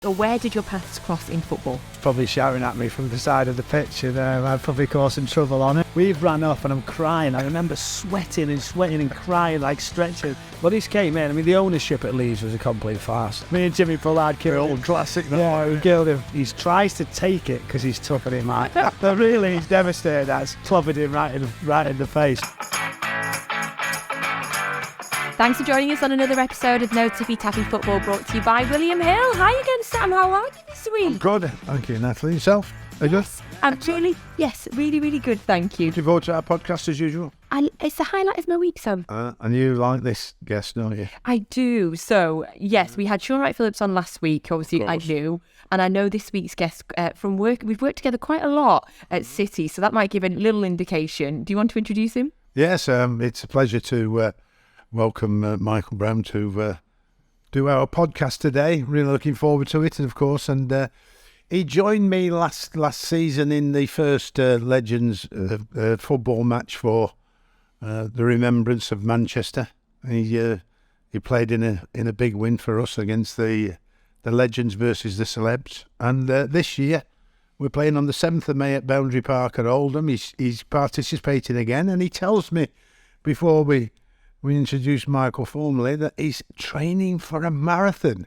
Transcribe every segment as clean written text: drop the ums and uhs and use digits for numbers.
Where did your paths cross in football? Probably shouting at me from the side of the pitch, and I'd probably cause some trouble on it. We've ran off and I'm crying. I remember sweating and crying, like stretching. But this came in. I mean, the ownership at Leeds was a complete farce. Me and Jimmy Pollard killed him. Old classic. Yeah, we killed him. He tries to take it because he's tougher than mine. But really, he's devastated. That's clobbered him right in the face. Thanks for joining us on another episode of No Tippy Tappy Football, brought to you by William Hill. Hi again, Sam. How are you this week? Good. Thank you, Natalie. Yourself? Are you good? I'm really good, thank you. Looking forward to our podcast as usual. It's the highlight of my week, Sam. And you like this guest, don't you? I do. So, yes, we had Sean Wright-Phillips on last week, obviously I knew. And I know this week's guest from work, we've worked together quite a lot at City, so that might give a little indication. Do you want to introduce him? Yes, it's a pleasure to welcome Michael Brown to do our podcast today. Really looking forward to it, of course. And he joined me last season in the first Legends football match for the remembrance of Manchester. He played in a big win for us against the Legends versus the Celebs. And this year we're playing on the 7th of May at Boundary Park at Oldham. He's participating again, and he tells me before we introduced Michael formally that he's training for a marathon.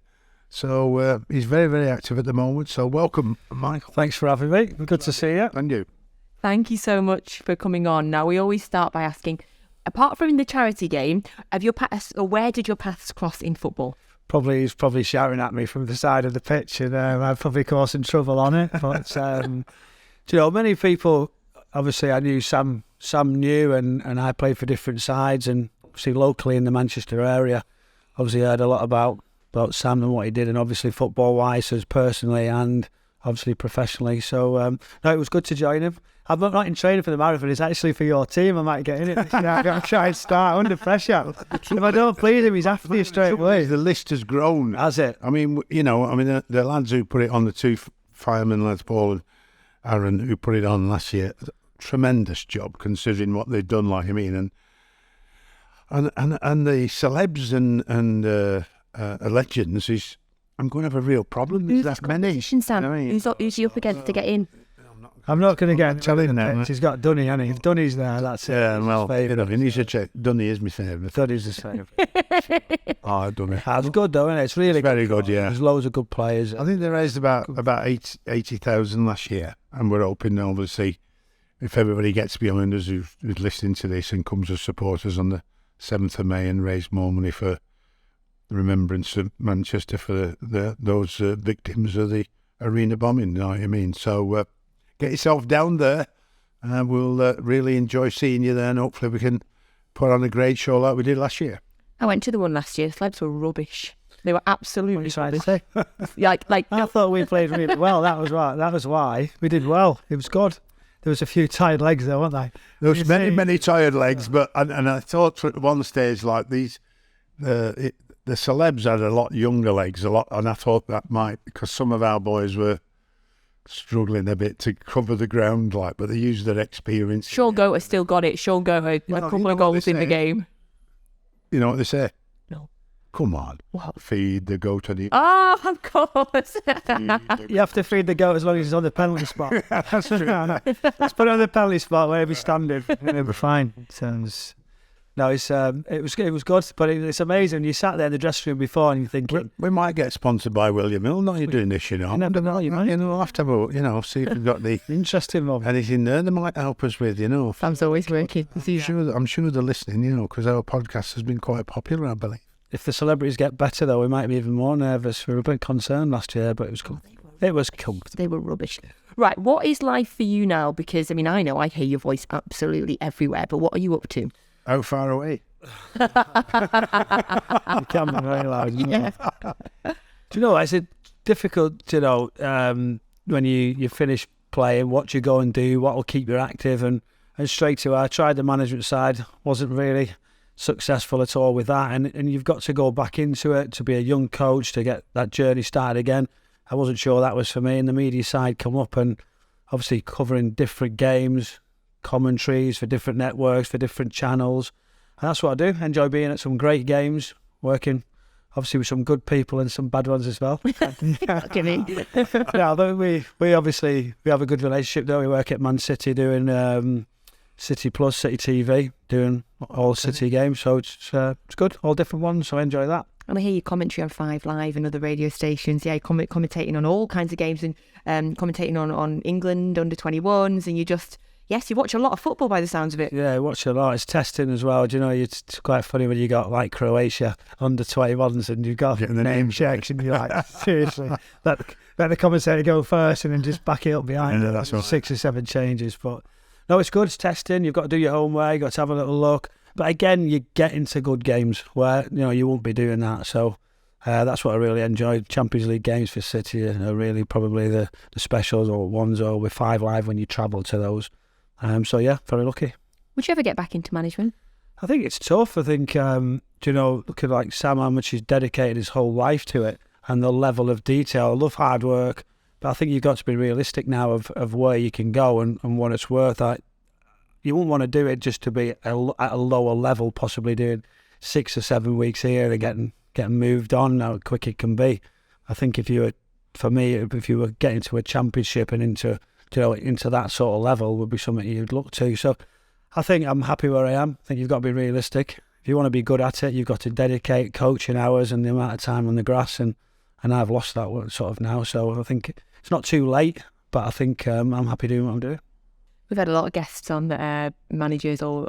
So he's very, very active at the moment. So welcome, Michael. Thanks for having me. Good to see you. And you. Thank you so much for coming on. Now, we always start by asking, apart from in the charity game, where did your paths cross in football? He's probably shouting at me from the side of the pitch, and I'd probably cause some trouble on it. But, many people, obviously I knew Sam knew, and I played for different sides, and obviously locally in the Manchester area, obviously heard a lot about Sam and what he did, and obviously football-wise, as personally and obviously professionally. So, it was good to join him. I'm not in training for the marathon, it's actually for your team. I might get in it. I've got to try and start under pressure. If I don't please him, he's after you straight away. The list has grown. Has it? I mean, the lads who put it on, the two firemen, lads Paul and Aaron, who put it on last year, tremendous job considering what they've done, like I mean. And the celebs and legends is, I'm going to have a real problem. There's that many. Sam? You know, who's he up against to get in? I'm not going to get telling him. He's got Dunny, hasn't he? If Dunny's there, that's it. Yeah, well, he needs to check. Dunny is my favourite. Dunny's the favourite. Dunny. That's good though, isn't it? It's really very good, yeah. There's loads of good players. I think they raised about 80,000 last year, and we're hoping, obviously, if everybody gets behind us who's listening to this and comes as supporters on the 7th of May and raise more money for the remembrance of Manchester for those victims of the arena bombing, you know what I mean? So get yourself down there, and we'll really enjoy seeing you there, and hopefully we can put on a great show like we did last year. I went to the one last year. The Celebs were rubbish. They were absolutely rubbish. What are you trying to say? like I thought we played really well. That was why we did well. It was good. There was a few tired legs there, weren't there? There was many tired legs, but and I thought at one stage, like these, the celebs had a lot younger legs, and I thought that might, because some of our boys were struggling a bit to cover the ground, but they used their experience. Sean Goat has still got it. Sean Goat had a couple of goals in the game. You know what they say? No. Come on. What? Feed the goat on the... Oh, of course. You have to feed the goat as long as he's on the penalty spot. That's true. Let's put it on the penalty spot where he's standing. It'll be fine. No, it was good, but it's amazing. You sat there in the dressing room before and you're thinking... We might get sponsored by William Hill. Not you doing this, you know. You never know, you might. We'll have to have see if we've got the... Interesting one. Anything there that might help us with, Sam's always working. I'm sure they're listening, because our podcast has been quite popular, I believe. If the celebrities get better, though, we might be even more nervous. We were a bit concerned last year, but it was cool. It was cool. They were rubbish. Right, what is life for you now? Because, I know I hear your voice absolutely everywhere, but what are you up to? How far away? You can be very loud. Yeah. Do you know, it's difficult to know when you finish playing, what you go and do, what will keep you active, and straight away, I tried the management side, wasn't really successful at all with that, and you've got to go back into it to be a young coach to get that journey started again. I wasn't sure that was for me, and the media side come up, and obviously covering different games, commentaries for different networks, for different channels, and that's what I do. Enjoy being at some great games, working obviously with some good people and some bad ones as well. Kidding. Yeah, but we obviously have a good relationship, though. We work at Man City doing City Plus, City TV, doing all City games. So it's good, all different ones. So I enjoy that. And I hear your commentary on 5 Live and other radio stations. Yeah, you're commentating on all kinds of games and commentating on England under 21s, and you watch a lot of football by the sounds of it. Yeah, I watch a lot. It's testing as well. Do you know, it's quite funny when you got like Croatia under 21s and you've got the name checks and you're like, seriously, let the commentator go first and then just back it up behind. Yeah, that's right. 6 or 7 changes. But no, it's good. It's testing. You've got to do your homework. You've got to have a little look. But again, you get into good games where, you know, you won't be doing that. So that's what I really enjoy. Champions League games for City are really probably the specials or ones, or with 5 Live when you travel to those. So yeah, very lucky. Would you ever get back into management? I think it's tough. I think, look at like Sam, how much he's dedicated his whole life to it and the level of detail. I love hard work, but I think you've got to be realistic now of where you can go and what it's worth. You wouldn't want to do it just to be at a lower level, possibly doing 6 or 7 weeks here and getting moved on, how quick it can be. I think if you were getting to a championship and into that sort of level would be something you'd look to. So I think I'm happy where I am. I think you've got to be realistic. If you want to be good at it, you've got to dedicate coaching hours and the amount of time on the grass, and I've lost that sort of now. So I think it's not too late, but I think I'm happy doing what I'm doing. We've had a lot of guests on managers or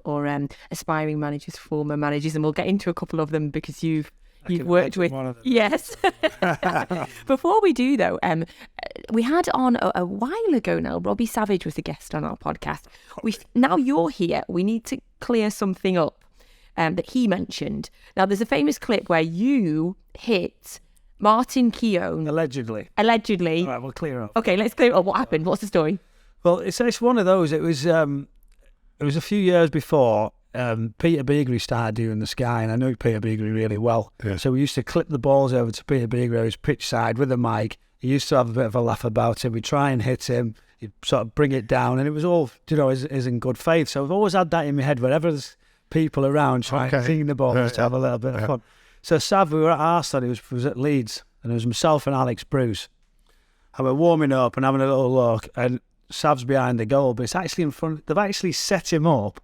aspiring managers, former managers, and we'll get into a couple of them because you've worked with. One of them. Yes. Before we do, though, we had on a while ago now, Robbie Savage was a guest on our podcast. Now you're here, we need to clear something up that he mentioned. Now, there's a famous clip where you hit Martin Keown. Allegedly. All right, we'll clear up. Okay, let's clear up. What happened? What's the story? Well, it's one of those. It was a few years before Peter Beagrie started doing the Sky, and I knew Peter Beagrie really well. Yeah. So we used to clip the balls over to Peter Beagrie, who's pitch side with a mic. He used to have a bit of a laugh about it. We'd try and hit him. He'd sort of bring it down, and it was all, is in good faith. So I've always had that in my head whenever there's people around trying to sing the balls to have a little bit of fun. So Sav, we were at Arsenal. He was at Leeds, and it was myself and Alex Bruce. And we're warming up and having a little look, and Sav's behind the goal, but it's actually in front. They've actually set him up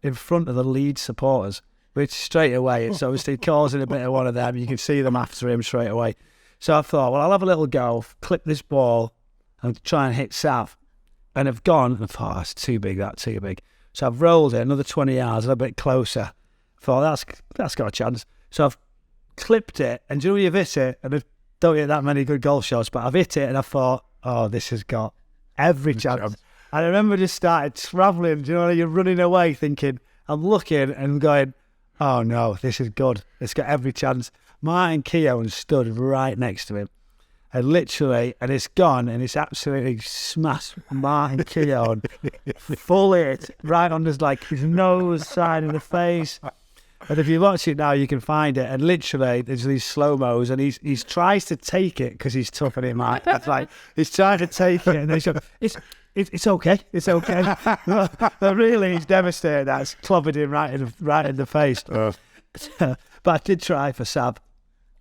in front of the Leeds supporters, which straight away it's obviously causing a bit of one of them. You can see them after him straight away. So I thought, well, I'll have a little go, clip this ball, and try and hit Sav. And I've gone, and I thought, that's too big. So I've rolled it another 20 yards, a little bit closer. I thought, that's got a chance. So I've clipped it, and do you know you've hit it, and I don't hit that many good goal shots, but I've hit it, and I thought, oh, this has got every chance. And I remember just started travelling, do you know, you're running away thinking, I'm looking and going, oh no, this is good. It's got every chance. Martin Keown stood right next to him. And it's gone, and it's absolutely smashed Martin Keown full hit right on his nose, side of the face. And if you watch it now, you can find it. And literally, there's these slow-mos, and he tries to take it because he's tougher than Mike. It's like, he's trying to take it, and it's okay. It's okay. But really, he's devastated. That's clobbered him right in the face. But I did try for Sav.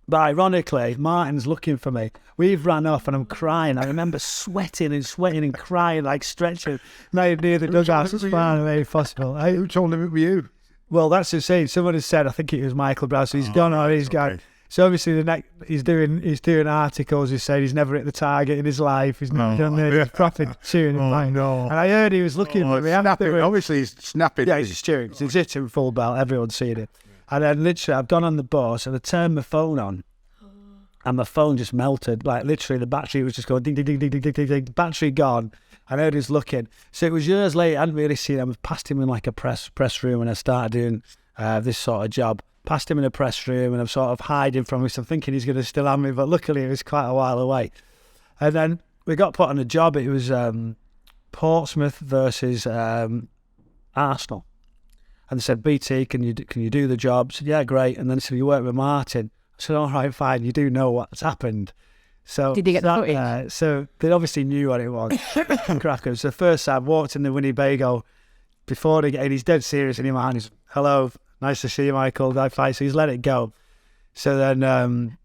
But ironically, Martin's looking for me. We've ran off and I'm crying. I remember sweating and crying, like stretching near the dugout as far away as possible. Who told him it was you? Well, that's insane. Someone has said, I think it was Michael Brown. So he's gone or he's gone. So obviously he's doing articles. He's saying he's never hit the target in his life. He's never done this. He's properly chewing him. And I heard he was looking for me. Obviously he's snapping. Yeah, he's chewing. He's hitting full belt. Everyone's seen it. And then literally I've gone on the bus and I turned my phone on. And my phone just melted. Like literally the battery was just going ding, ding, ding, ding, ding, ding, ding, ding. Battery gone. I heard he was looking. So it was years later. I hadn't really seen him. I passed him in like a press room when I started doing this sort of job. Passed him in a press room and I'm sort of hiding from him. So I'm thinking he's going to still have me. But luckily it was quite a while away. And then we got put on a job. It was Portsmouth versus Arsenal. And they said, BT, can you do the job? I said, yeah, great. And then they said, you work with Martin. I said, all right, fine. You do know what's happened. So did they get the footage? So they obviously knew what it was. Crackers. So first I walked in the Winnebago before they get in. He's dead serious in your mind. He's, hello, nice to see you, Michael. So he's let it go. So then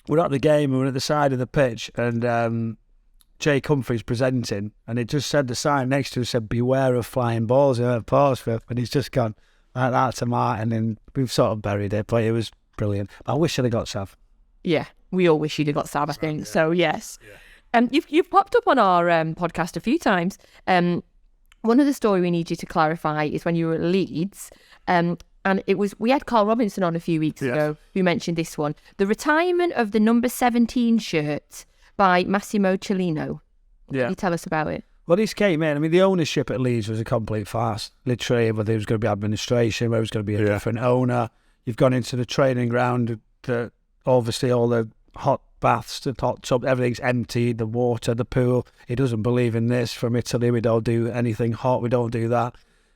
we're at the game and we're at the side of the pitch, and Jay Humphrey's presenting, and it just said, the sign next to it said, "Beware of flying balls," pause for, and he's just gone like that to Martin, and we've sort of buried it, but it was brilliant. I wish I'd have got Sav. Yeah, we all wish you'd have got Sav, I think. So yes. You've popped up on our podcast a few times. One of the story we need you to clarify is when you were at Leeds, and we had Carl Robinson on a few weeks ago who mentioned this one, the retirement of the number 17 shirt by Massimo Cellino. Yeah. Can you tell us about it? Well, this came in. I mean, the ownership at Leeds was a complete farce. Literally, whether it was going to be administration, whether it was going to be a different owner. You've gone into the training ground, obviously all the hot baths, the hot tub, everything's empty, the water, the pool. He doesn't believe in this. From Italy, we don't do anything hot, we don't do that.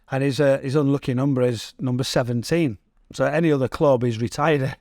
And his unlucky number is number 17. So any other club, he's retired it.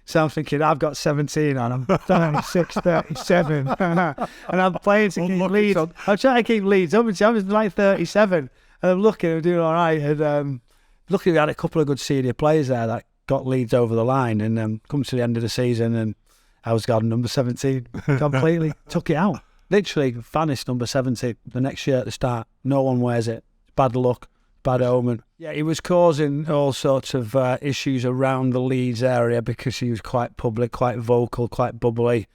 So I'm thinking, I've got 17 on, I'm 36, 37, and I'm playing to keep Leeds. I'm trying to keep Leeds up, I was like 37, and I'm looking, I'm doing all right, and luckily we had a couple of good senior players there that got Leeds over the line, and come to the end of the season, and I was got number 17, completely took it out. Literally vanished number 17, the next year at the start, no one wears it, bad luck. Bad omen. Yeah, he was causing all sorts of issues around the Leeds area because he was quite public, quite vocal, quite bubbly,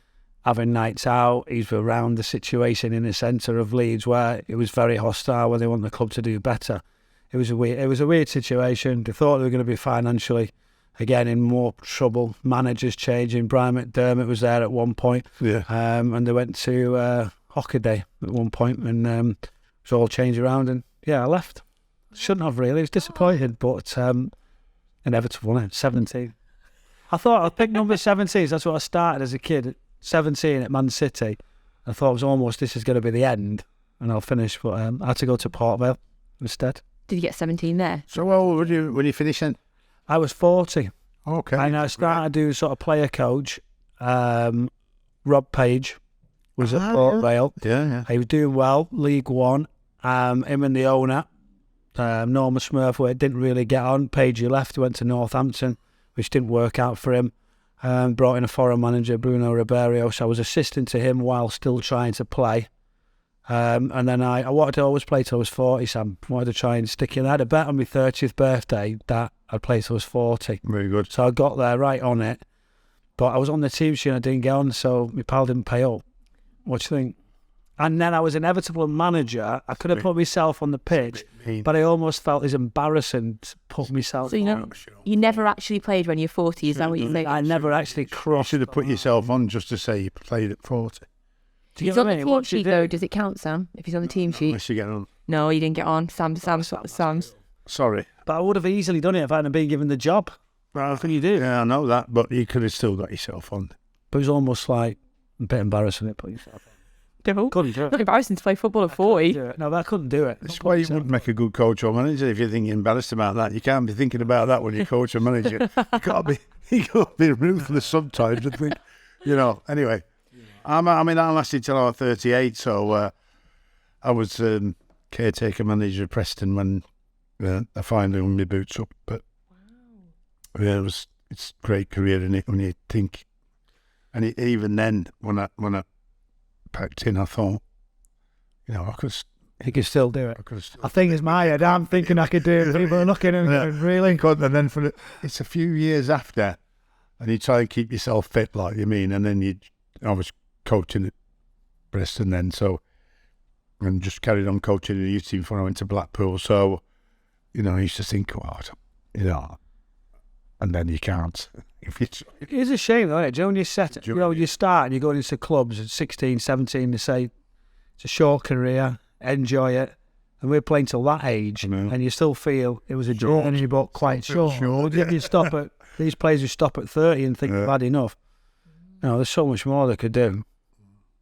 having nights out. He's around the situation in the centre of Leeds where it was very hostile, where they want the club to do better. It was a weird situation. They thought they were going to be financially, again, in more trouble. Managers changing. Brian McDermott was there at one point. Yeah. And they went to Hockey Day at one point, and it was all changed around, and I left. Shouldn't have really. I was disappointed, but inevitable, wasn't it? 17. I thought I'd pick number 17. That's what I started as a kid, 17 at Man City. I thought it was almost, this is going to be the end, and I'll finish. But I had to go to Port Vale instead. Did you get 17 there? So how old were you when you finished then? I was 40. Okay. And I started doing sort of player coach. Rob Page was at Port Vale. Yeah. He was doing well, League One. Him and the owner. Norman Smurfway didn't really get on. Pagey left, he went to Northampton, which didn't work out for him. Brought in a foreign manager, Bruno Ribeiro, so I was assistant to him while still trying to play. And then I wanted to always play till I was 40, Sam. I wanted to try and stick in. I had a bet on my 30th birthday that I'd play till I was 40. Very good. So I got there right on it. But I was on the team sheet and I didn't get on, so my pal didn't pay up. What do you think? And then I was inevitable manager. I could have put myself on the pitch, but I almost felt it's embarrassing to put myself on. You never actually played when you're 40, is that what you think? I never actually crossed. You should have put yourself on just to say you played at 40. Do you He's get on what I the mean? team What do you sheet do? though, does it count, Sam? If he's on the team sheet? Unless you get on. No, he didn't get on. Sam's. Sorry. But I would have easily done it if I hadn't been given the job. Well, What can you do? yeah, I know that, but you could have still got yourself on. But it was almost like a bit embarrassing to put yourself on. Devil. Couldn't do it. Not embarrassing to play football at 40. No, but I couldn't do it. That's why you wouldn't make a good coach or manager if you're thinking embarrassed about that. You can't be thinking about that when you're coach or manager. You can't be ruthless sometimes. I think, Anyway, I lasted till I was 38, so I was caretaker manager of Preston when I finally hung my boots up. But it's a great career in it when you think. And even then, when I packed in, I thought, I could. He could still do it. I I think it's my head. I'm thinking I could do it. People are looking and going, really? And then it's a few years after, and you try and keep yourself fit, like you mean. And then I was coaching at Preston then, and just carried on coaching the youth team before I went to Blackpool. So, I used to think, and then you can't. It is a shame, though, isn't it? Do you know, when you start and you're going into clubs at 16, 17, they say it's a short career, enjoy it. And we're playing till that age, and you still feel it was a journey, but quite short. You stop at these players who stop at 30 and think they've had enough. There's so much more they could do.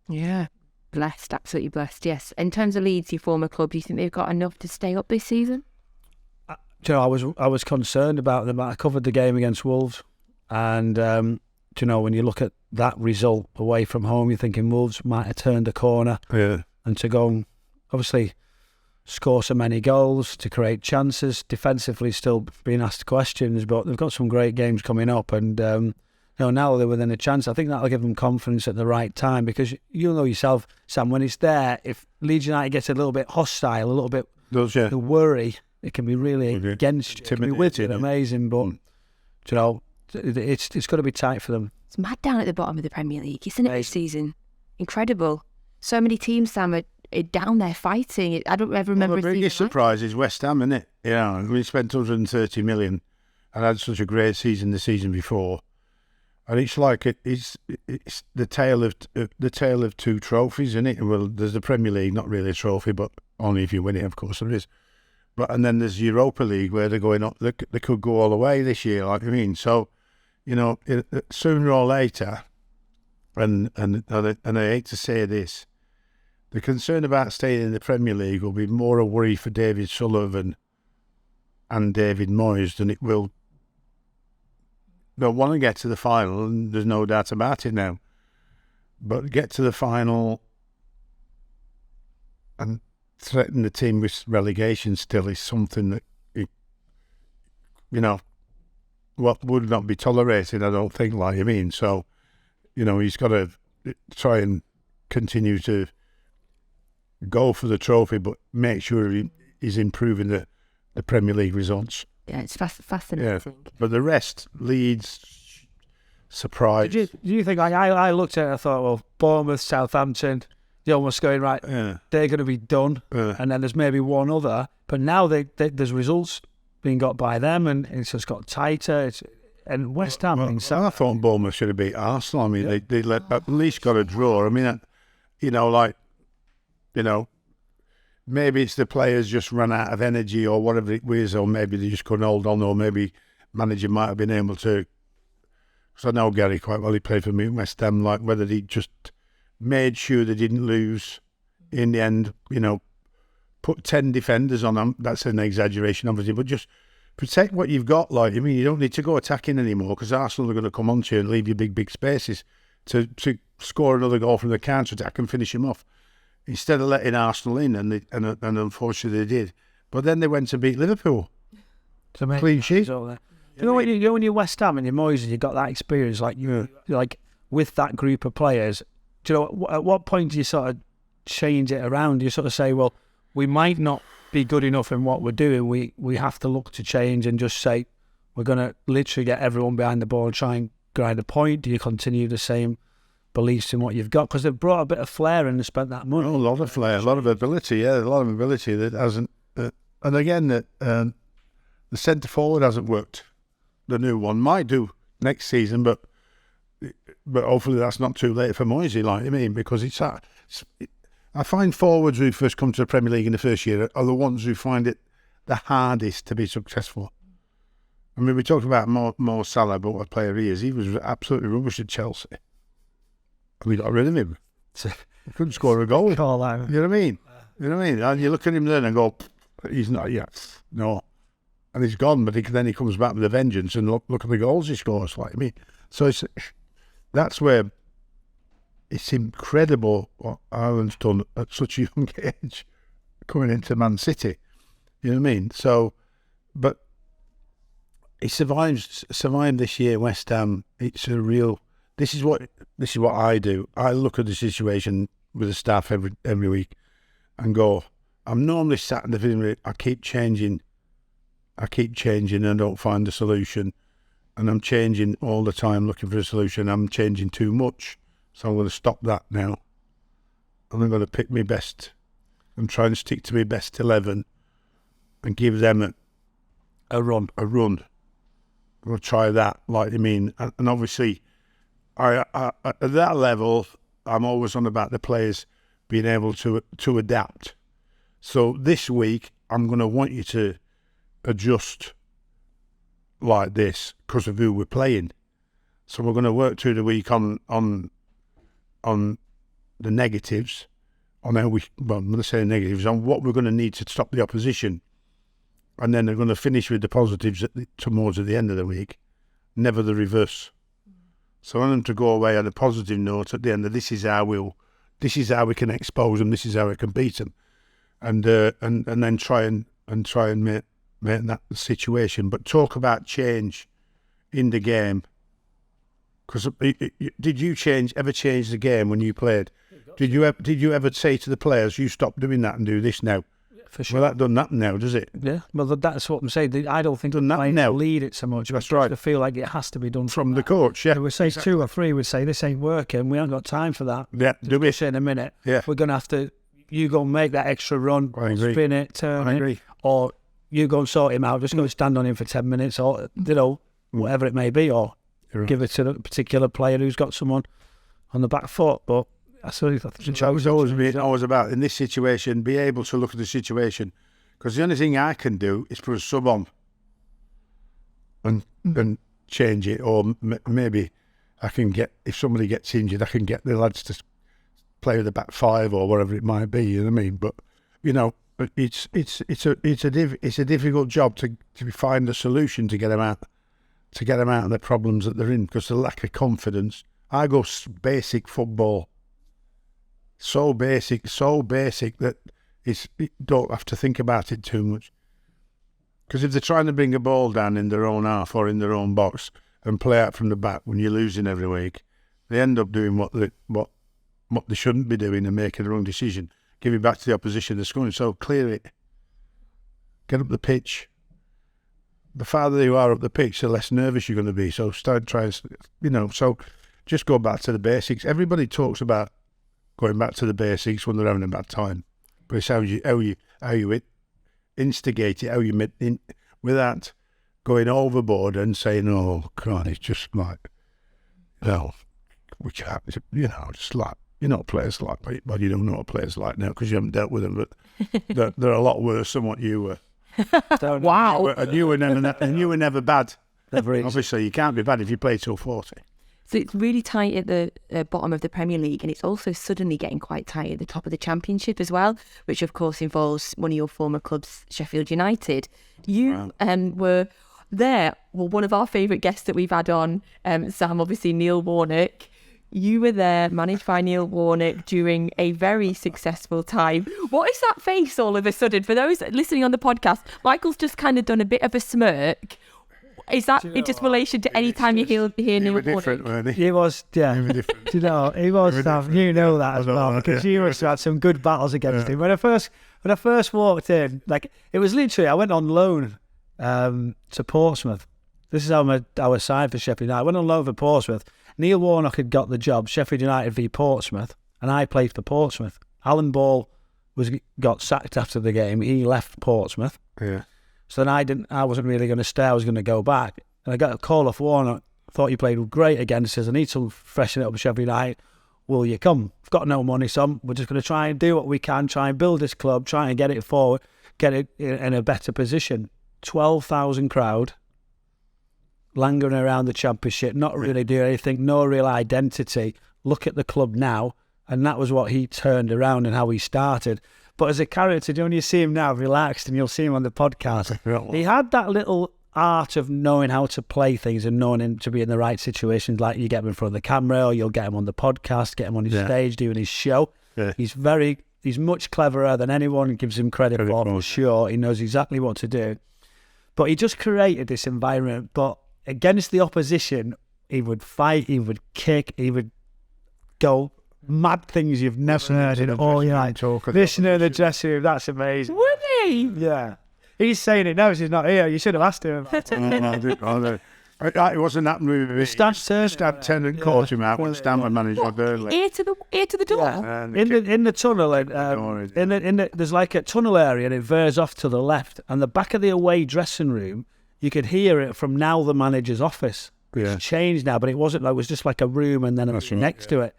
Yeah. Blessed, absolutely blessed, yes. In terms of Leeds, your former club, do you think they've got enough to stay up this season? I was concerned about them. I covered the game against Wolves, and when you look at that result away from home, you're thinking Wolves might have turned a corner. Yeah. And to go and obviously score so many goals, to create chances, defensively still being asked questions, but they've got some great games coming up, and now they're within a chance. I think that'll give them confidence at the right time, because you'll know yourself, Sam, when it's there, if Leeds United gets a little bit hostile, a little bit the worry, it can be really against you. It can be with you, amazing, but it's got to be tight for them. It's mad down at the bottom of the Premier League, isn't it, this season? Incredible. So many teams, Sam, are down there fighting. I don't ever remember. The biggest surprise is West Ham, isn't it? We spent 130 million and had such a great season the season before, and it's like it's the tale of two trophies, isn't it? Well, there's the Premier League, not really a trophy, but only if you win it, of course there is. And then there's Europa League, where they're going up. They could go all the way this year, like I mean. So, sooner or later, and I hate to say this, the concern about staying in the Premier League will be more a worry for David Sullivan and David Moyes than it will. They'll want to get to the final, and there's no doubt about it now. But get to the final and threaten the team with relegation still is something that, what would not be tolerated, I don't think, like I mean. So, he's got to try and continue to go for the trophy, but make sure he's improving the Premier League results. Yeah, it's fascinating. Yeah. But the rest, Leeds, surprise. Do you think, I looked at it, I thought, well, Bournemouth, Southampton, you're almost going, right, they're going to be done. And then there's maybe one other. But now there's results being got by them, and it's just got tighter. And West Ham... I thought Bournemouth should have beat Arsenal. I mean, they at least got a draw. I mean, maybe it's the players just run out of energy or whatever it was, or maybe they just couldn't hold on, or maybe manager might have been able to. Because I know Gary quite well, he played for me at West Ham, like whether he just made sure they didn't lose in the end, put 10 defenders on them. That's an exaggeration, obviously, but just protect what you've got. Like, I mean, you don't need to go attacking anymore, because Arsenal are going to come on to you and leave you big spaces to score another goal from the counter-attack and finish him off. Instead of letting Arsenal in, and unfortunately they did. But then they went to beat Liverpool. Clean sheet. When you're West Ham and you're Moyes and you got that experience, like with that group of players, do you know at what point do you sort of change it around? Do you sort of say, well, we might not be good enough in what we're doing. We have to look to change and just say we're going to literally get everyone behind the ball and try and grind a point. Do you continue the same beliefs in what you've got, because they've brought a bit of flair and they spent that money? A lot of flair, a lot of ability, that hasn't. And again, the centre forward hasn't worked. The new one might do next season, but hopefully that's not too late for Moisey, like I mean, because I find forwards who first come to the Premier League in the first year are the ones who find it the hardest to be successful. I mean, we talked about Mo Salah, but what a player he is. He was absolutely rubbish at Chelsea. We got rid of him. He couldn't score a goal. You know what I mean? And you look at him then and go, he's not yet. No. And he's gone, but then he comes back with a vengeance, and look at the goals he scores. Like, I mean, so that's where it's incredible what Ireland's done at such a young age, coming into Man City. You know what I mean? So, but he survived this year, West Ham. It's a real... This is what I do. I look at the situation with the staff every week and go, I'm normally sat in the film, I keep changing and I don't find a solution, and I'm changing all the time looking for a solution. I'm changing too much, so I'm going to stop that now. And I'm going to pick my best and try and stick to my best 11 and give them a run. I'm going to try that, like I mean, and obviously... I at that level, I'm always on about the players being able to adapt. So this week, I'm going to want you to adjust like this because of who we're playing. So we're going to work through the week on the negatives, on how I'm going to say negatives, on what we're going to need to stop the opposition. And then they're going to finish with the positives towards the end of the week, never the reverse. So I want them to go away on a positive note at the end of this is how we can expose them, this is how we can beat them, and then try and make that the situation. But talk about change in the game. Because did you ever change the game when you played? Did you ever say to the players, "You stop doing that and do this now"? For sure. Well, that doesn't happen now, does it? Yeah, well, that's what I'm saying. I don't think the players lead it so much. That's right. I feel like it has to be done From the coach. Yeah, they would say 2 or 3 would say this ain't working. We haven't got time for that. Yeah, do it in a minute. Yeah, we're gonna have to. You go and make that extra run, spin it, turn it, or you go and sort him out. Just go and stand on him for 10 minutes, or whatever it may be, or give it to a particular player who's got someone on the back foot. But I was always about in this situation, be able to look at the situation. Because the only thing I can do is put a sub on and change it, or maybe I can get, if somebody gets injured, I can get the lads to play with the back 5 or whatever it might be. You know what I mean? But it's a difficult job to find a solution to get them out of the problems that they're in, because the lack of confidence. I go basic football, so basic that. You don't have to think about it too much. Because if they're trying to bring a ball down in their own half or in their own box and play out from the back when you're losing every week, they end up doing what they shouldn't be doing and making the wrong decision. Give it back to the opposition that's scoring. So clear it. Get up the pitch. The farther you are up the pitch, the less nervous you're going to be. So start trying, so just go back to the basics. Everybody talks about going back to the basics when they're having a bad time. But it's how you instigate it, how you without going overboard and saying, "Oh, God, it's just like, we can't, just like, players like, but you don't know what players like now because you haven't dealt with them. But they're a lot worse than what you were. Wow! And you were never bad. Obviously, you can't be bad if you play till 40. So it's really tight at the bottom of the Premier League, and it's also suddenly getting quite tight at the top of the Championship as well, which of course involves one of your former clubs, Sheffield United. You were there, one of our favourite guests that we've had on, Sam, obviously Neil Warnock. You were there, managed by Neil Warnock, during a very successful time. What is that face all of a sudden? For those listening on the podcast, Michael's just kind of done a bit of a smirk. Is that in just relation to any time you hear Neil Warnock? He was, yeah. He was tough. You know that as well, because you must have had some good battles against him. When I first walked in, like, it was literally, I went on loan to Portsmouth. This is how I was signed for Sheffield United. I went on loan for Portsmouth. Neil Warnock had got the job, Sheffield United v Portsmouth, and I played for Portsmouth. Alan Ball got sacked after the game. He left Portsmouth. Yeah. So then I wasn't really going to stay. I was going to go back. And I got a call off Warnock. Thought he played great again. Says, I need to freshen it up with Sheffield United. Will you come? I've got no money, so we're just going to try and do what we can, try and build this club, try and get it forward, get it in a better position. 12,000 crowd, langering around the Championship, not really doing anything, no real identity. Look at the club now. And that was what he turned around and how he started. But as a character, when you see him now relaxed, and you'll see him on the podcast, he had that little art of knowing how to play things and knowing him to be in the right situations. Like, you get him in front of the camera, or you'll get him on the podcast, get him on his stage doing his show. Yeah. He's much cleverer than anyone gives him credit for sure. He knows exactly what to do. But he just created this environment. But against the opposition, he would fight, he would kick, he would go mad things you've never heard in all your life. Listening in the dressing room, that's amazing. Would he? Yeah. He's saying it now, he's not here. You should have asked him about it. It wasn't happening with me. Stan Tennant caught him out when Stan managed my Burnley. Ear to the door. Yeah. In the tunnel, there's like a tunnel area, and it veers off to the left. And the back of the away dressing room, you could hear it from now the manager's office. It's changed now, but it wasn't like, it was just like a room and then next to it.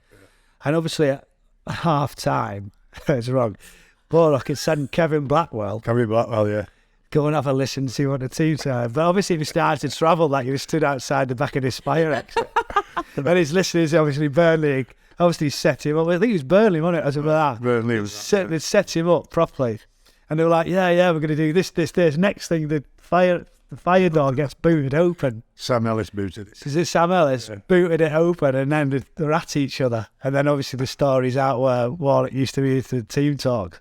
And obviously at half time, it's wrong, Warnock had sent Kevin Blackwell, go and have a listen, see what the team said. But obviously, if he started to travel, like, he stood outside the back of his fire exit. And his listeners, obviously, Burnley, set him up. I think it was Burnley, wasn't it? Burnley was they set him up properly. And they were like, yeah, we're going to do this. Next thing, the fire door gets booted open. Sam Ellis booted it. Is it Sam Ellis? Booted it open, and then they're at each other. And then obviously the story's out where Warnock used to be to the team talk.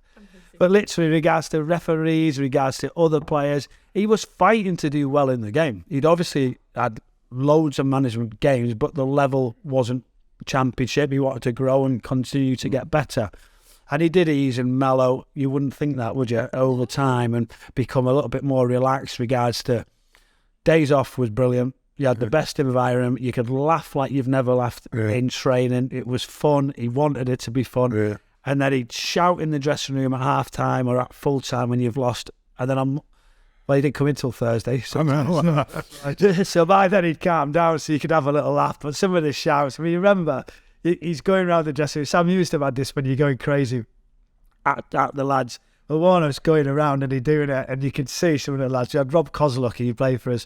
But literally, in regards to referees, regards to other players, he was fighting to do well in the game. He'd obviously had loads of management games, but the level wasn't Championship. He wanted to grow and continue to get better. And he did ease and mellow. You wouldn't think that, would you, over time, and become a little bit more relaxed regards to days off was brilliant. You had the best environment. You could laugh like you've never laughed in training. It was fun. He wanted it to be fun. Yeah. And then he'd shout in the dressing room at half time or at full time when you've lost. And then he didn't come in till Thursday. So by then he'd calm down so you could have a little laugh. But some of the shouts, I mean, you remember, he's going around the dressing room. Sam used to have had this when you're going crazy at the lads. Well, Warnock's going around and he's doing it, and you could see some of the lads. You had Rob Kozlowski, he played for us.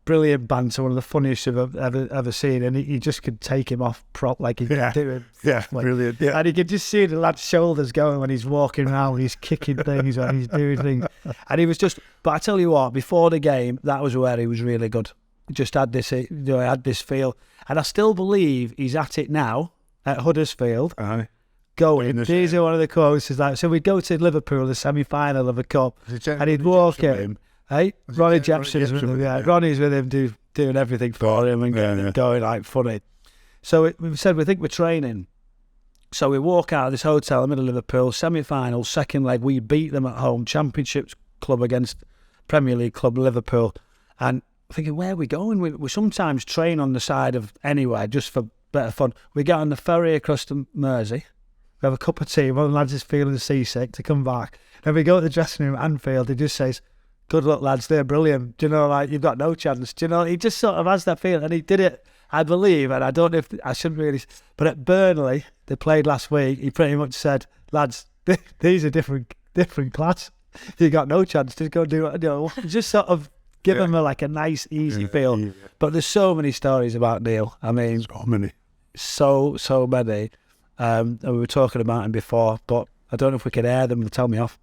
Brilliant banter, one of the funniest I've ever seen, and he just could take him off prop like he's doing. Yeah, brilliant. Yeah. And you could just see the lad's shoulders going when he's walking around, when he's kicking things, when he's doing things. And he was just, but I tell you what, before the game, that was where he was really good. He just had this, had this feel. And I still believe he's at it now at Huddersfield. Going. These are one of the quotes. Is like, so we'd go to Liverpool, the semi-final of a cup, and he'd walk in. Hey, Ronnie Jepson's with him. Yeah, Ronnie's with him, doing everything for him and going like funny. So we said we think we're training. So we walk out of this hotel in the middle of Liverpool, semi-final, second leg. We beat them at home, Championship club against Premier League club Liverpool. And thinking, where are we going? We sometimes train on the side of anywhere just for better fun. We get on the ferry across to Mersey. We have a cup of tea. One of the lads is feeling seasick to come back. And we go to the dressing room at Anfield. He just says, good luck, lads, they're brilliant. Do you know, like, you've got no chance. Do you know, he just sort of has that feeling. And he did it, I believe, and I don't know if I shouldn't really, but at Burnley, they played last week, he pretty much said, lads, these are different class. You got no chance, just go do it. Just sort of give them a nice, easy feel. Yeah. But there's so many stories about Neil. I mean, so many. So many. And we were talking about him before, but I don't know if we could air them and tell me off.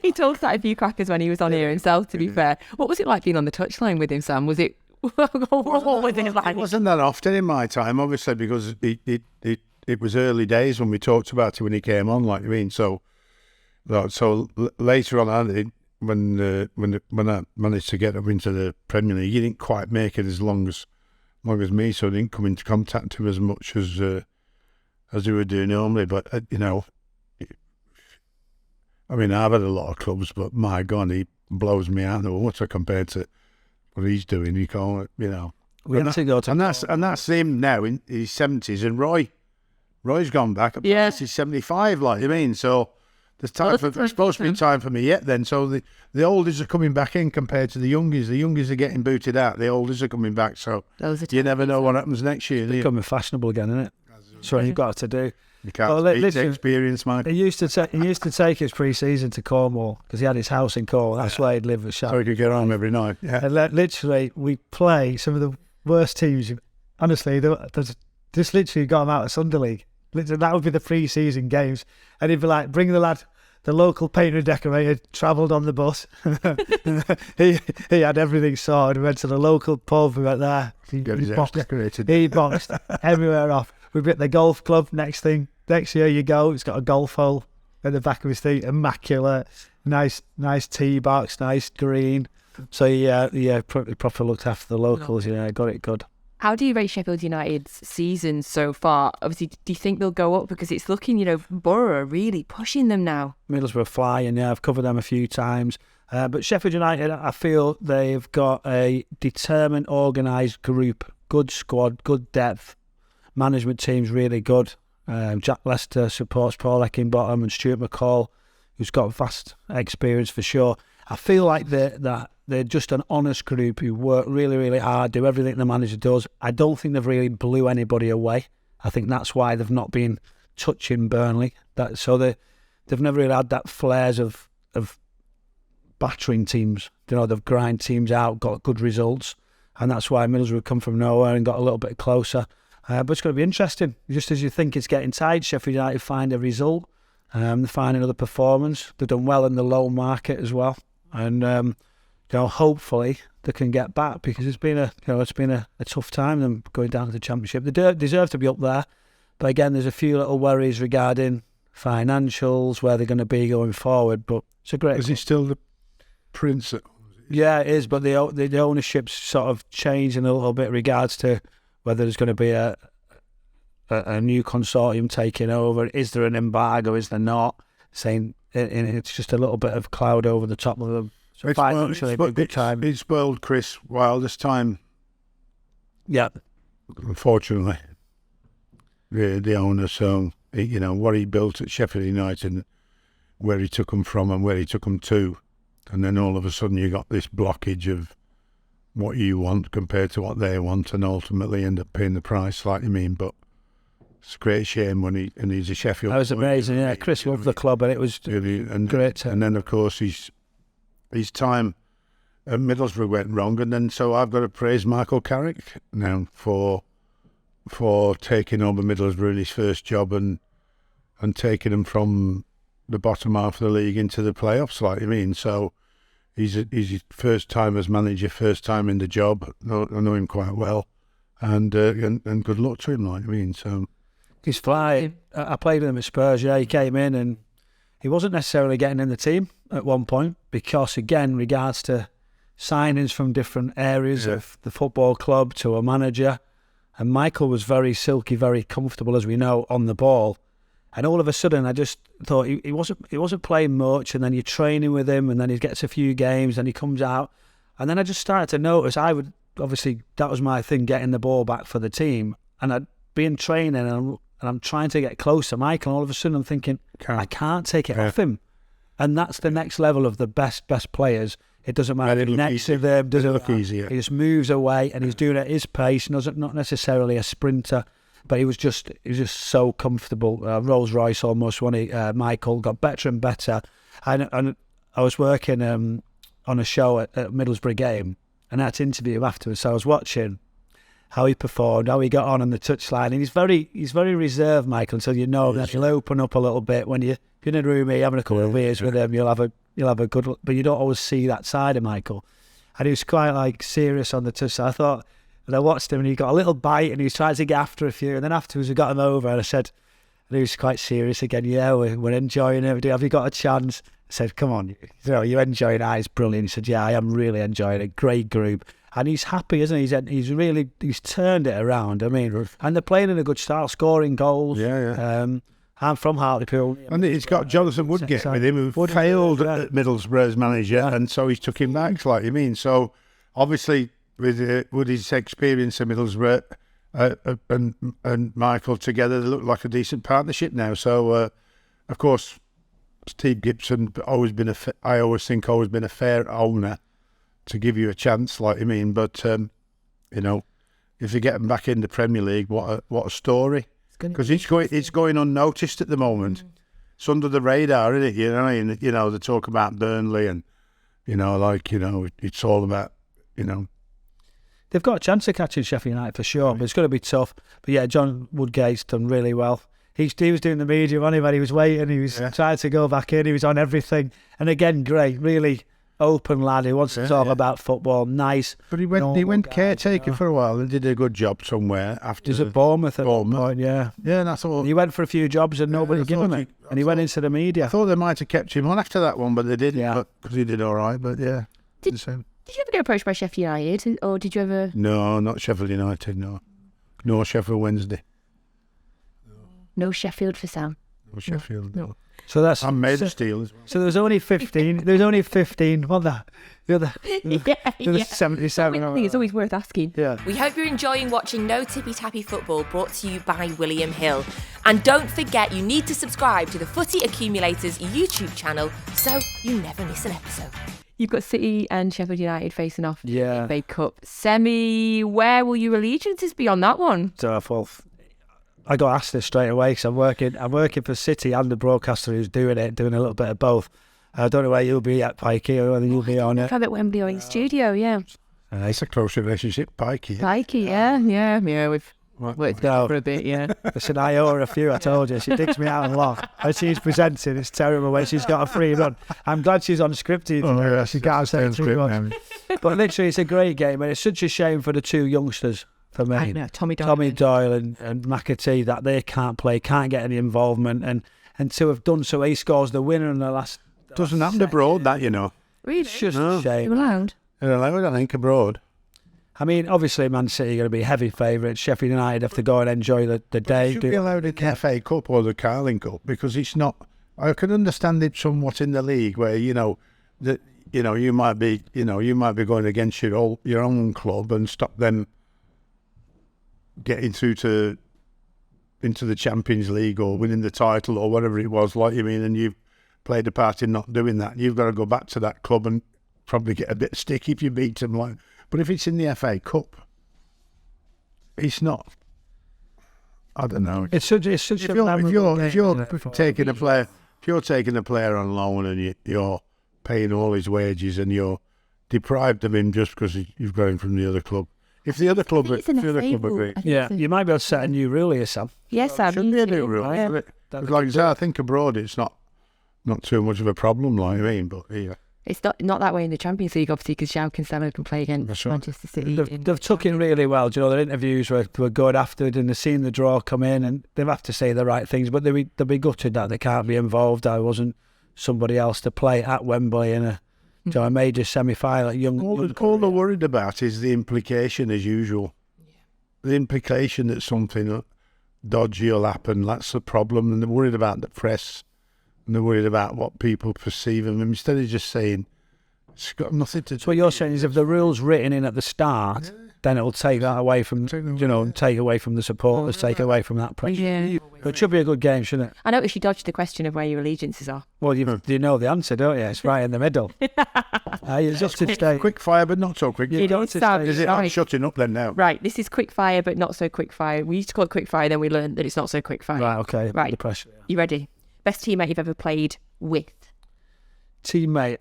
He told that a few crackers when he was on here himself, to be fair. What was it like being on the touchline with him, Sam? Was it... what was it like? It wasn't that often in my time, obviously, because it was early days when we talked about it when he came on, like you mean. So later on, when I managed to get up into the Premier League, he didn't quite make it as long as me, so I didn't come into contact with as much as he would do normally. But I mean, I've had a lot of clubs, but my God, he blows me out of the water compared to what he's doing. You can't, We have to go to... And that's him now in his 70s. And Roy's gone back. Yes. He's 75, like you mean. So there's supposed to be time for me yet then. So the oldies are coming back in compared to the youngies. The youngies are getting booted out. The oldies are coming back. So you never know what happens next year. It's becoming fashionable again, isn't it? That's what you've got to do. You can't beat experience, Mike. He used to take his pre-season to Cornwall because he had his house in Cornwall. That's where he'd live with Shaq. So he could get home every night. Yeah. And literally, we play some of the worst teams. Honestly, just literally got him out of Sunday League. Literally, that would be the pre-season games. And he'd be like, bring the lad, the local painter and decorator, travelled on the bus. he had everything sorted. We went to the local pub. We went there. He decorated. He boxed everywhere off. We were at the golf club. Next year you go. It's got a golf hole at the back of his seat. Immaculate. Nice tee box. Nice green. So yeah, proper looked after the locals. Yeah, got it good. How do you rate Sheffield United's season so far? Obviously, do you think they'll go up? Because it's looking, Borough are really pushing them now. Middlesbrough flying, yeah. I've covered them a few times. But Sheffield United, I feel they've got a determined, organised group, good squad, good depth. Management team's really good. Jack Lester supports Paul Eckingbottom and Stuart McCall, who's got vast experience for sure. I feel like they're just an honest group who work really, really hard, do everything the manager does. I don't think they've really blew anybody away. I think that's why they've not been touching Burnley. They've never really had that flares of battering teams. They've grind teams out, got good results, and that's why Middlesbrough come from nowhere and got a little bit closer. But it's going to be interesting. Just as you think it's getting tight, Sheffield United find a result. They find another performance. They've done well in the low market as well. And hopefully they can get back, because it's been a tough time them going down to the Championship. They deserve to be up there, but again, there's a few little worries regarding financials, where they're going to be going forward. But it's a great. Is he still the Prince? Yeah, it is, but the ownership's sort of changed in a little bit regards to whether there's going to be a new consortium taking over. Is there an embargo? Is there not? Saying it's just a little bit of cloud over the top of them. So financially, good time. It's spoiled Chris Wilder's time. Yeah, Unfortunately, the owner. So what he built at Sheffield United, where he took them from and where he took them to, and then all of a sudden you got this blockage of what you want compared to what they want, and ultimately end up paying the price, like you mean. But it's a great shame when he's a Sheffield. That was amazing. Yeah, Chris loved the club, and it was really, great. And then of course his time at Middlesbrough went wrong, and then so I've got to praise Michael Carrick now for taking over Middlesbrough in his first job and taking them from the bottom half of the league into the playoffs, like you mean. So he's his first time as manager, first time in the job. I know him quite well, and good luck to him, like you mean. So he's flying. I played with him at Spurs. Yeah, he came in and he wasn't necessarily getting in the team at one point because, again, regards to signings from different areas of the football club to a manager, and Michael was very silky, very comfortable, as we know, on the ball. And all of a sudden, I just thought he wasn't playing much, and then you're training with him, and then he gets a few games, and he comes out, and then I just started to notice that was my thing, getting the ball back for the team, and I'd be in training, and I'm trying to get close to Michael, and all of a sudden I'm thinking, I can't take it off him, and that's the next level of the best pust It doesn't matter if he's next to them, doesn't look easier. He just moves away, and he's doing it at his pace, not necessarily a sprinter. But he was just so comfortable. Rolls Royce almost when Michael got better and better. And I was working on a show at Middlesbrough game, and I had to interview him afterwards. So I was watching how he performed, how he got on the touchline, and he's very reserved, Michael. Until you know that he'll open up a little bit when you're in a room here having a couple of beers with him. You'll have a good, but you don't always see that side of Michael. And he was quite serious on the touchline. I thought. And I watched him, and he got a little bite, and he was trying to get after a few. And then afterwards, we got him over, and I said, and he was quite serious again. Yeah, we're enjoying it. Have you got a chance? I said, come on, you're enjoying it. It's brilliant. He said, yeah, I am really enjoying it. Great group, and he's happy, isn't he? He's turned it around. I mean, and they're playing in a good style, scoring goals. Yeah. I'm from Hartlepool. And he's got Jonathan Woodgate with him, who failed at Middlesbrough as manager, and so he's took him back, like you mean. So obviously, with his experience at Middlesbrough and Michael together, they look like a decent partnership now. So, of course, Steve Gibson always been a fair owner to give you a chance, like you mean. But if you get him back in the Premier League, what a story! Because it's going unnoticed at the moment. It's under the radar, isn't it? They talk about Burnley and it's all about They've got a chance of catching Sheffield United for sure, but it's going to be tough. But yeah, John Woodgate's done really well. He was doing the media, wasn't he, when he was waiting. He was trying to go back in. He was on everything. And again, great, really open lad who wants to talk about football. Nice. But he went caretaker for a while and did a good job somewhere after. He was at Bournemouth at one point, yeah. Yeah, and I thought... He went for a few jobs and nobody gave him it. And he went into the media. I thought they might have kept him on after that one, but they didn't, because he did all right. But yeah. Did you ever get approached by Sheffield United, or did you ever... No, not Sheffield United, no. No Sheffield Wednesday. No Sheffield for Sam. No Sheffield, no. So that's... I'm made of steel as well. So there was only 15. There was only 15. What the other... The other 77. I think it's always worth asking. Yeah. We hope you're enjoying watching No Tippy Tappy Football, brought to you by William Hill. And don't forget, you need to subscribe to the Footy Accumulators YouTube channel so you never miss an episode. You've got City and Sheffield United facing off in Yeah. the FA Cup semi. Where will your allegiances be on that one? So I got asked this straight away because I'm working for City and the broadcaster who's doing a little bit of both. I don't know where you'll be at, Pike, or whether you'll be on it. I'm at Wembley or in studio, yeah. It's a close relationship, Pike. Pike, yeah. We've worked together for a bit, yeah. Listen, I owe her a few, I told you. She digs me out a lot. When she's presenting, it's terrible when she's got a free run. I'm glad she's unscripted. Oh, yeah, she can't say too much. But literally, it's a great game, and it's such a shame for the two youngsters, for me. I know, Tommy Doyle and McAtee, that they can't play, can't get any involvement, and to have done so, he scores the winner in the last... Doesn't happen abroad, that, Really? It's just No. a shame. You're allowed. They're allowed, I think, abroad. I mean, obviously, Man City are going to be heavy favourites. Sheffield United have to go and enjoy the day. It should be allowed in the FA Cup or the Carling Cup because it's not. I can understand it somewhat in the league where you might be going against your own club and stop them getting through into the Champions League or winning the title or whatever it was. Like you mean, and you've played a part in not doing that. You've got to go back to that club and probably get a bit sticky if you beat them. But if it's in the FA Cup, it's not. I don't know. It's such If a you're taking a player, if you're taking a player on loan and you're paying all his wages and you're deprived of him just because you've got him from the other club. If the other club, agree, you might be able to set a new rule here, Sam. Yes, Sam. shouldn't be a new rule. Yeah. Like I say, I think abroad it's not too much of a problem. Like I mean, but yeah. It's not that way in the Champions League, obviously, because João Cancelo can play against That's right. Manchester City. They've took it really well. Do you know, their interviews were good after it, and they've seen the draw come in, and they have to say the right things, but they'll be gutted that they can't be involved. I wasn't somebody else to play at Wembley in a major semi-final. All they're worried about is the implication, as usual. The implication that something dodgy will happen, that's the problem, and they're worried about the press, and they're worried about what people perceive them. Instead of just saying, it's got nothing to do. So what you're saying is if the rule's written in at the start, then it'll take that away from, take away from the supporters, take away from that pressure. Yeah. But it should be a good game, shouldn't it? I noticed you dodged the question of where your allegiances are. Well, you know the answer, don't you? It's right in the middle. You just to stay. Quick fire, but not so quick. It is, Sam. Is it? I'm shutting up then now. Right, this is quick fire, but not so quick fire. We used to call it quick fire, then we learned that it's not so quick fire. Right, okay. Right. The pressure. Yeah. You ready? Best teammate you've ever played with? Teammate,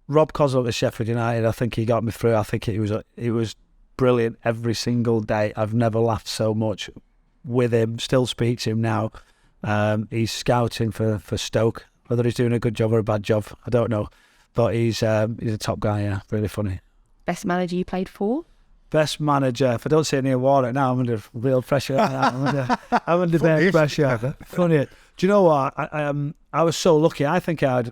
Rob Coswell at Sheffield United. I think he got me through. I think it was brilliant every single day. I've never laughed so much with him. Still speak to him now. He's scouting for Stoke. Whether he's doing a good job or a bad job, I don't know. But he's a top guy. Yeah, really funny. Best manager you played for? Best manager. If I don't say Neil Warnock now, I'm under real pressure. I'm under big pressure. Funny. Do you know what? I was so lucky. I think I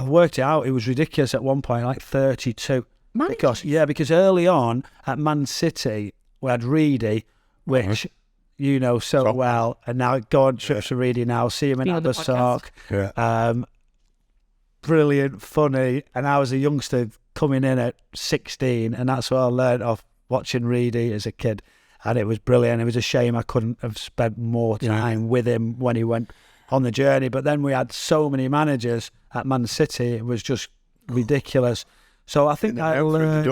worked it out. It was ridiculous at one point, like 32. Managers? Because early on at Man City we had Reedy, which you know so well, and now go on trips to Reedy now. See him in Abersock. Yeah. Brilliant, funny, and I was a youngster coming in at 16, and that's what I learned off watching Reedy as a kid, and it was brilliant. It was a shame I couldn't have spent more time with him when he went on the journey, but then we had so many managers at Man City, it was just ridiculous. So I think I learned,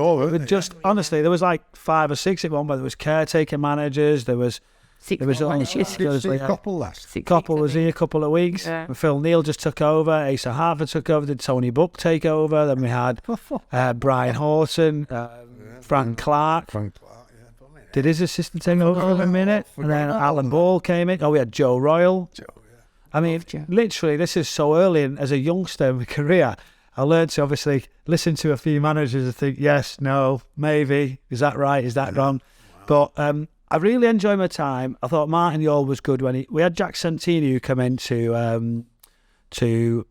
honestly, there was like 5 or 6 at one, but there was caretaker managers, there was Koppel was here a couple of weeks. Yeah. Phil Neal just took over. Asa Harvard took over. Did Tony Buck take over? Then we had Brian Horton, Frank Clark. Did his assistant take over for a minute? And then Alan Ball came in. Oh, we had Joe Royal. I mean, literally, this is so early. And as a youngster in my career, I learned to obviously listen to a few managers and think, yes, no, maybe. Is that right? Is that wrong? But I really enjoyed my time. I thought Martin Keown was good when we had Jack Santini who come into to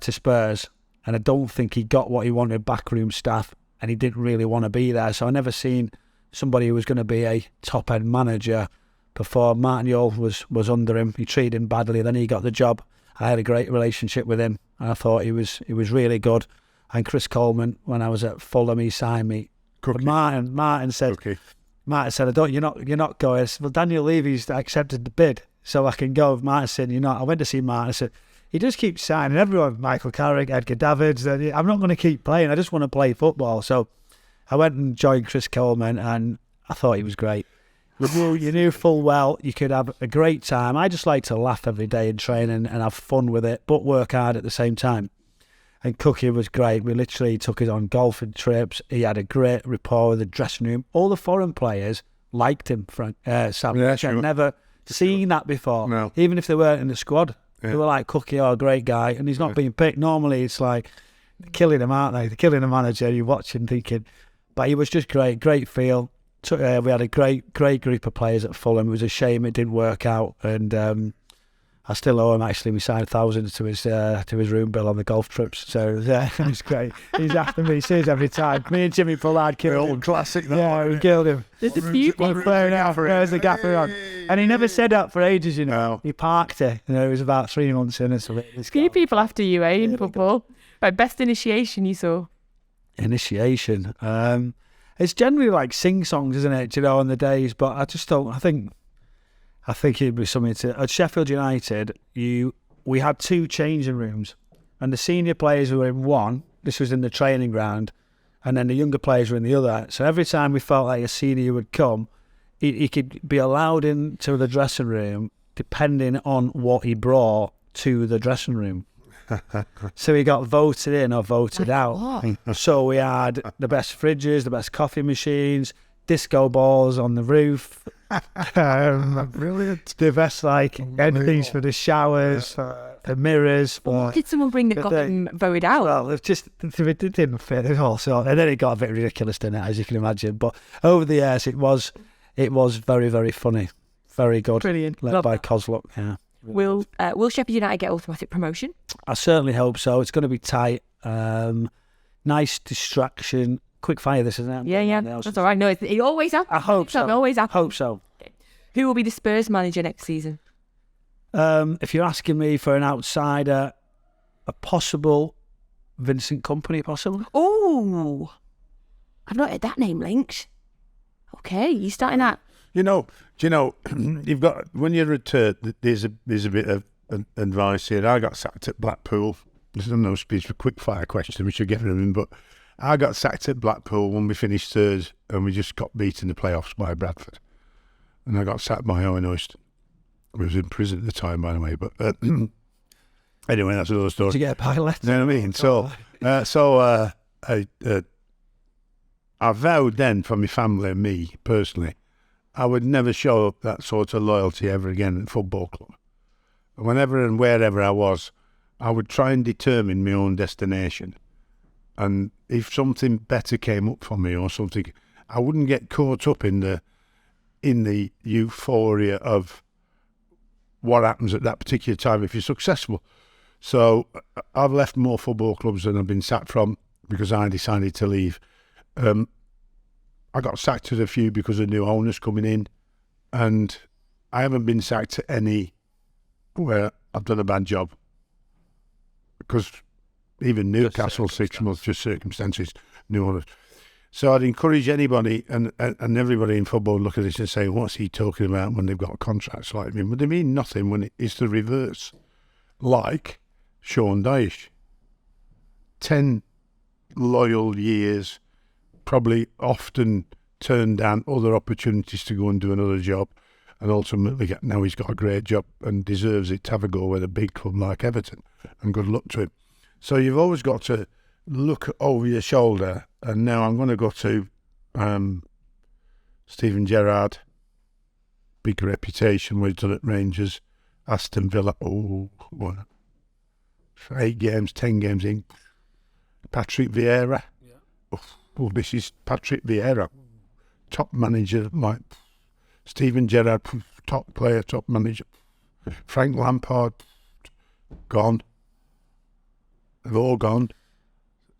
Spurs, and I don't think he got what he wanted backroom staff, and he didn't really want to be there. So I never seen somebody who was going to be a top end manager before. Martin Keown was under him. He treated him badly. Then he got the job. I had a great relationship with him. I thought he was really good. And Chris Coleman, when I was at Fulham, he signed me. But Martin said. Martin said, you're not going. I said, well, Daniel Levy's accepted the bid, so I can go. Martin said, you're not. I went to see Martin. I said, he just keeps signing everyone, Michael Carrick, Edgar Davids. I'm not going to keep playing. I just want to play football. So I went and joined Chris Coleman, and I thought he was great. You knew full well you could have a great time. I just like to laugh every day in training and have fun with it, but work hard at the same time. And Cookie was great. We literally took it on golfing trips. He had a great rapport with the dressing room. All the foreign players liked him, Sam. Yeah, I've never seen that before. No. Even if they weren't in the squad. They were like, Cookie, great guy. And he's not being picked. Normally it's like, they're killing him, aren't they? They're killing the manager. You watch him thinking. But he was just great feel. We had a great group of players at Fulham. It was a shame it didn't work out. And I still owe him, actually. We signed thousands to his room bill on the golf trips. So, yeah, it's great. He's after me. He says every time. Me and Jimmy Pollard killed him. Classic. Yeah, we killed him. There's a few We're playing out. There's the gaffer on. And he never said that for ages, you know. No. He parked it. You know, it was about 3 months in. So few people after you, in football. Right, best initiation you saw? Initiation. It's generally like sing songs, isn't it? You know, on the days. But I just don't. I think it'd be something to. At Sheffield United, we had 2 changing rooms, and the senior players were in one. This was in the training ground, and then the younger players were in the other. So every time we felt like a senior would come, he could be allowed into the dressing room depending on what he brought to the dressing room. So he got voted in or voted out. So we had the best fridges, the best coffee machines, disco balls on the roof. Brilliant. The best things for the showers, the mirrors. What did someone bring that got him voted out? Well, it didn't fit at all. So, and then it got a bit ridiculous, didn't it, as you can imagine. But over the years, it was very, very funny, very good. Brilliant. Led Love by that. Kozluk. Yeah. Will Sheffield United get automatic promotion? I certainly hope so. It's going to be tight. Nice distraction. Quick fire, this, isn't it? Yeah. That's all right. No, it always happens. I hope so. It always happens. Hope so. Who will be the Spurs manager next season? If you're asking me for an outsider, a possible Vincent Kompany, possible. Oh, I've not heard that name linked. Okay, you starting that? Do you know, you've got, when you're returned, there's a bit of advice here. I got sacked at Blackpool. This is no speech for quick fire question, we should get rid of him, but I got sacked at Blackpool when we finished third and we just got beaten in the playoffs by Bradford. And I got sacked by Owen Oyster. I was in prison at the time, by the way, but anyway, that's another story. To get a pilot. You know what I mean? I vowed then for my family and me personally, I would never show that sort of loyalty ever again at a football club. Whenever and wherever I was, I would try and determine my own destination. And if something better came up for me or something, I wouldn't get caught up in the euphoria of what happens at that particular time if you're successful. So I've left more football clubs than I've been sacked from because I decided to leave. I got sacked at a few because of new owners coming in, and I haven't been sacked at any where I've done a bad job. Because even Newcastle, 6 months, just circumstances, new owners. So I'd encourage anybody and everybody in football look at this and say, what's he talking about when they've got contracts like me? But they mean nothing when it's the reverse. Like Sean Dyche. 10 loyal years, probably often turned down other opportunities to go and do another job, and ultimately now he's got a great job and deserves it to have a go with a big club like Everton, and good luck to him. So you've always got to look over your shoulder, and now I'm going to go to Steven Gerrard, big reputation what he's done at Rangers, Aston Villa, 8 games, 10 games in. Patrick Vieira. Oh, this is Patrick Vieira, top manager, like Steven Gerrard, top player, top manager. Frank Lampard, gone. They've all gone.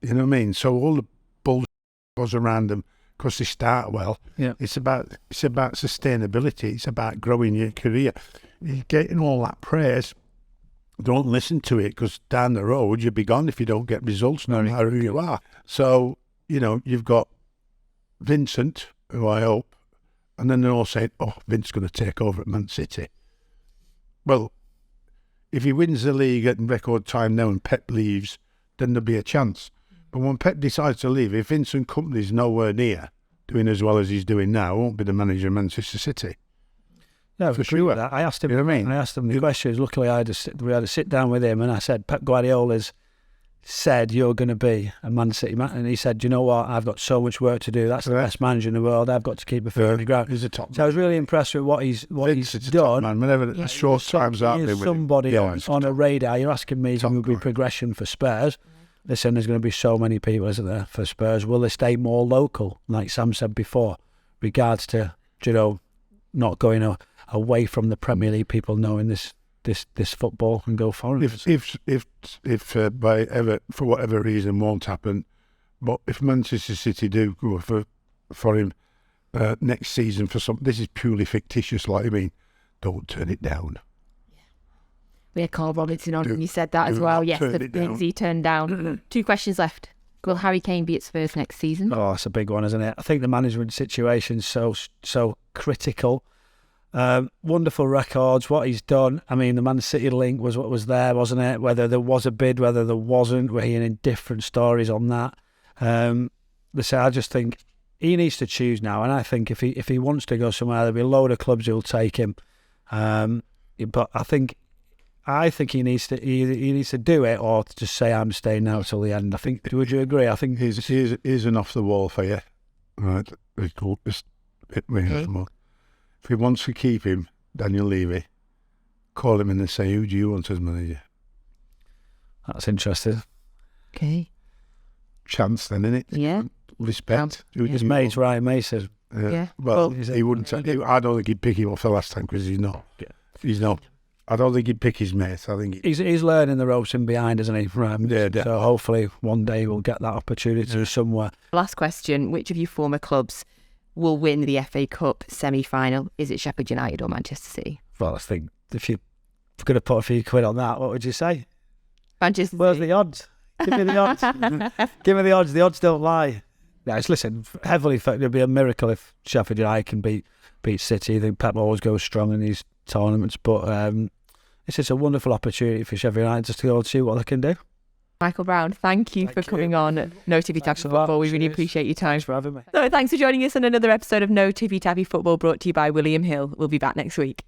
You know what I mean? So all the bullshit goes around them because they start well. Yeah. It's about sustainability. It's about growing your career. You're getting all that praise. Don't listen to it because down the road you'll be gone if you don't get results no matter who you are. So, you've got Vincent, who I hope, and then they're all saying, Vince's going to take over at Man City. Well, if he wins the league at record time now and Pep leaves, then there'll be a chance. But when Pep decides to leave, if Vincent Kompany's nowhere near doing as well as he's doing now, won't be the manager of Manchester City. Yeah, for sure. That. I asked him. You know what I mean? I asked him the questions. Luckily, we had a sit down with him, and I said, Pep Guardiola's said you're going to be a Man City man, and he said, you know what? I've got so much work to do. That's the best manager in the world. I've got to keep a foot on the ground. He's a top. So I was really impressed with what he's done. Man, whenever short times out there, somebody on a radar. You're asking me, will be progression for Spurs? Listen, there's going to be so many people, isn't there, for Spurs? Will they stay more local, like Sam said before, regards to not going away from the Premier League? People knowing this this football and go for it. If for whatever reason won't happen, but if Manchester City do go for him next season for some, this is purely fictitious. Like, I mean, don't turn it down. We had Carl Robinson on and you said that as well. Yes, the things he turned down. 2 questions left. Will Harry Kane be at Spurs next season? Oh, that's a big one, isn't it? I think the management situation's so critical. Wonderful records, what he's done. I mean, the Man City link was what was there, wasn't it? Whether there was a bid, whether there wasn't, we're hearing different stories on that. I just think he needs to choose now, and I think if he wants to go somewhere, there'll be a load of clubs who'll take him. But I think he needs to do it, or to just say I'm staying now till the end. I think. Would you agree? I think here's an off the wall for you. Right, if he wants to keep him, Daniel Levy, call him in and say, who do you want as manager? That's interesting. Okay. Chance then, innit? Yeah. Respect. His mate's Ryan Mason. Yeah. Well, he wouldn't. I don't think he'd pick him off the last time because he's not. Yeah. He's not. I don't think he'd pick his mate. I think he's learning the ropes in behind, isn't he? Yeah. So hopefully one day we'll get that opportunity somewhere. Last question: which of your former clubs will win the FA Cup semi-final? Is it Sheffield United or Manchester City? Well, I think if you're going to put a few quid on that, what would you say? Manchester Where's City. the odds? Give me the odds. Give me the odds. The odds don't lie. Listen, heavily it'd be a miracle if Sheffield United can beat City. I think Pep always goes strong in these tournaments, but it's just a wonderful opportunity for Sheffield United just to go and see what they can do. Michael Brown, thank you for coming on No Tippy Tappy Football. We really appreciate your time. Thanks for having me. So thanks for joining us on another episode of No Tippy Tappy Football, brought to you by William Hill. We'll be back next week.